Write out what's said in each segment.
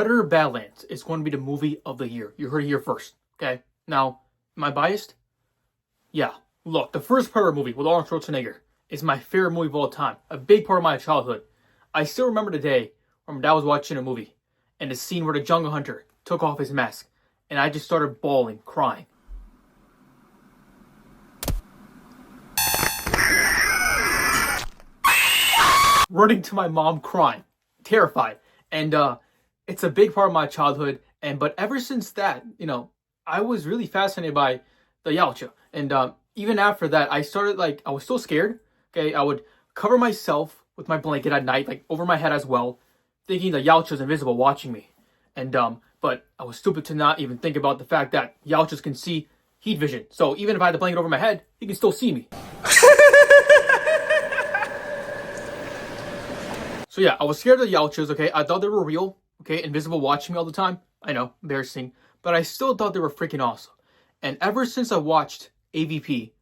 Predator Badlands is going to be the movie of the year. You heard it here first, okay? Now, am I biased? Yeah. Look, the first Predator movie with Arnold Schwarzenegger is my favorite movie of all time. A big part of my childhood. I still remember the day when my dad was watching a movie and the scene where the jungle hunter took off his mask and I just started bawling, crying. Running to my mom crying, terrified. And it's a big part of my childhood. But ever since that, I was really fascinated by the Yautja. And even after that, I started I was still scared. Okay, I would cover myself with my blanket at night, over my head as well, thinking the Yautja is invisible watching me. And but I was stupid to not even think about the fact that Yautjas can see heat vision. So even if I had the blanket over my head, he can still see me. So yeah, I was scared of the Yautjas, okay? I thought they were real, okay? Invisible watching me all the time. I know, embarrassing. But I still thought they were freaking awesome. And ever since I watched AVP,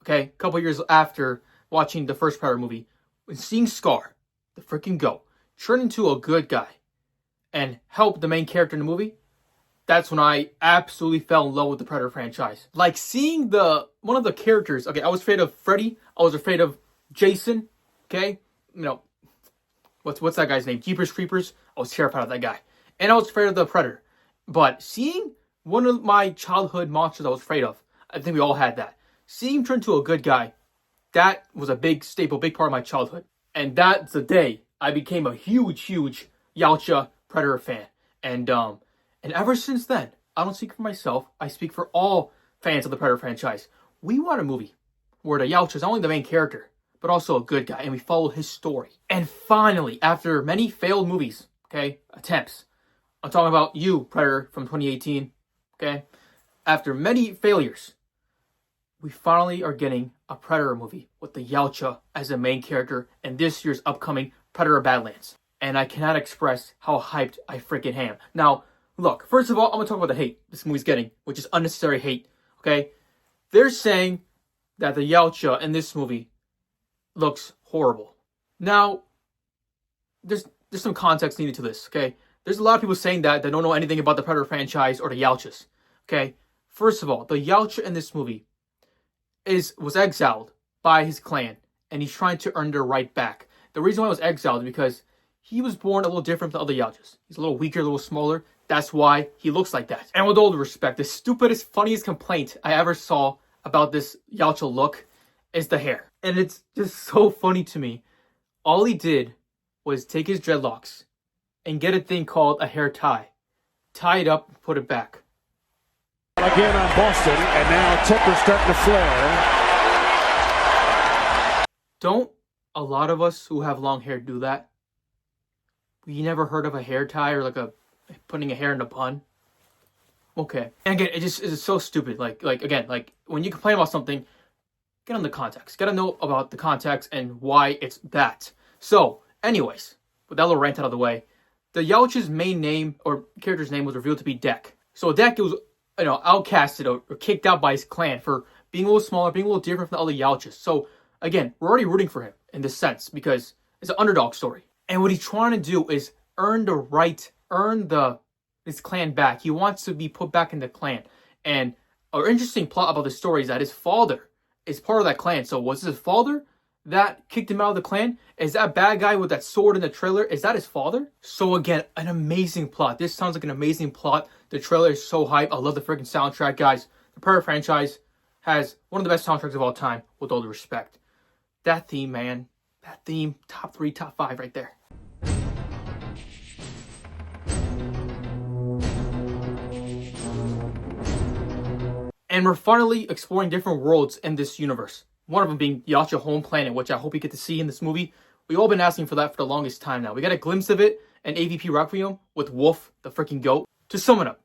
okay, a couple years after watching the first Predator movie, when seeing Scar, the freaking goat, turn into a good guy and help the main character in the movie, that's when I absolutely fell in love with the Predator franchise. Like seeing one of the characters, okay, I was afraid of Freddy, I was afraid of Jason, okay? What's that guy's name? Jeepers Creepers. I was terrified of that guy. And I was afraid of the Predator. But seeing one of my childhood monsters I was afraid of, I think we all had that. Seeing him turn to a good guy, that was a big staple, big part of my childhood. And that's the day I became a huge Yautja Predator fan. And ever since then, I don't speak for myself. I speak for all fans of the Predator franchise. We want a movie where the Yautja is not only the main character, but also a good guy, and we follow his story. And finally, after many failed movies, okay, attempts, I'm talking about you, Predator, from 2018, okay? After many failures, we finally are getting a Predator movie with the Yautja as the main character in this year's upcoming Predator Badlands. And I cannot express how hyped I freaking am. Now, look, first of all, I'm going to talk about the hate this movie's getting, which is unnecessary hate, okay? They're saying that the Yautja in this movie looks horrible. Now, there's some context needed to this, okay? There's a lot of people saying that they don't know anything about the Predator franchise or the Yautjas, okay? First of all, the Yautja in this movie was exiled by his clan, and he's trying to earn their right back. The reason why he was exiled is because he was born a little different from the other Yautjas. He's a little weaker, a little smaller. That's why he looks like that. And with all due respect, the stupidest, funniest complaint I ever saw about this Yautja look is the hair. And it's just so funny to me. All he did was take his dreadlocks and get a thing called a hair tie. Tie it up and put it back. Again on Boston, and now Tipper's starting to flare. Don't a lot of us who have long hair do that? You never heard of a hair tie or putting a hair in a bun? Okay. And again, it's so stupid. Like when you complain about something, get on the context. Gotta know about the context and why it's that. So, anyways, with that little rant out of the way, the Yautja's main name or character's name was revealed to be Dek. So Dek was, outcasted or kicked out by his clan for being a little smaller, being a little different from the other Yautjas. So again, we're already rooting for him in this sense because it's an underdog story. And what he's trying to do is earn his clan back. He wants to be put back in the clan. And an interesting plot about the story is that his father is part of that clan. So was his father that kicked him out of the clan? Is that bad guy with that sword in the trailer, is that his father? So again, an amazing plot. This sounds like an amazing plot. The trailer is so hype. I love the freaking soundtrack, guys. The Predator franchise has one of the best soundtracks of all time, with all due respect. That theme, man. That theme, top 3, top 5 right there. And we're finally exploring different worlds in this universe. One of them being Yautja Home Planet, which I hope you get to see in this movie. We've all been asking for that for the longest time now. We got a glimpse of it in AVP Requiem with Wolf, the freaking goat. To sum it up,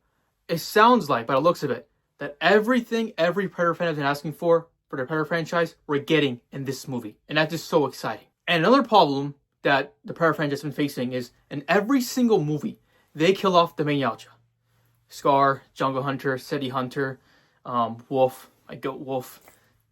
it sounds like, by the looks of it, that everything every Predator fan has been asking for the Predator franchise, we're getting in this movie. And that's just so exciting. And another problem that the Predator franchise has been facing is in every single movie, they kill off the main Yautja. Scar, Jungle Hunter, City Hunter, Wolf, Goat Wolf.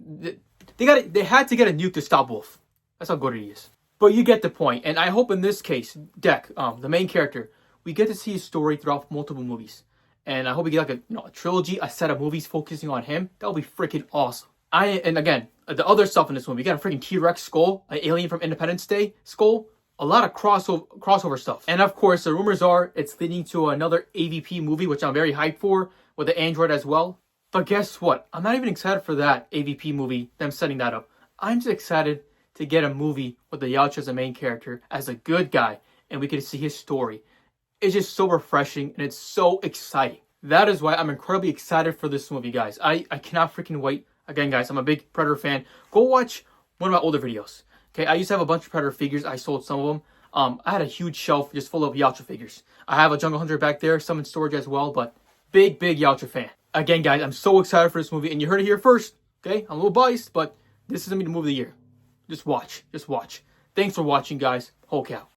They had to get a nuke to stop Wolf. That's how good he is. But you get the point. And I hope in this case, Dek, the main character, we get to see his story throughout multiple movies. And I hope we get like a trilogy, a set of movies focusing on him. That would be freaking awesome. And again, the other stuff in this movie, we got a freaking T-Rex skull, an alien from Independence Day skull, a lot of crossover stuff. And of course, the rumors are it's leading to another AVP movie, which I'm very hyped for, with the android as well. But guess what? I'm not even excited for that AVP movie, them setting that up. I'm just excited to get a movie with the Yautja as the main character, as a good guy, and we get to see his story. It's just so refreshing, and it's so exciting. That is why I'm incredibly excited for this movie, guys. I cannot freaking wait. Again, guys, I'm a big Predator fan. Go watch one of my older videos. Okay, I used to have a bunch of Predator figures. I sold some of them. I had a huge shelf just full of Yautja figures. I have a Jungle Hunter back there, some in storage as well, but big Yautja fan. Again, guys, I'm so excited for this movie, and you heard it here first. Okay, I'm a little biased, but this is gonna be the movie of the year. Just watch. Thanks for watching, guys. Hulk out.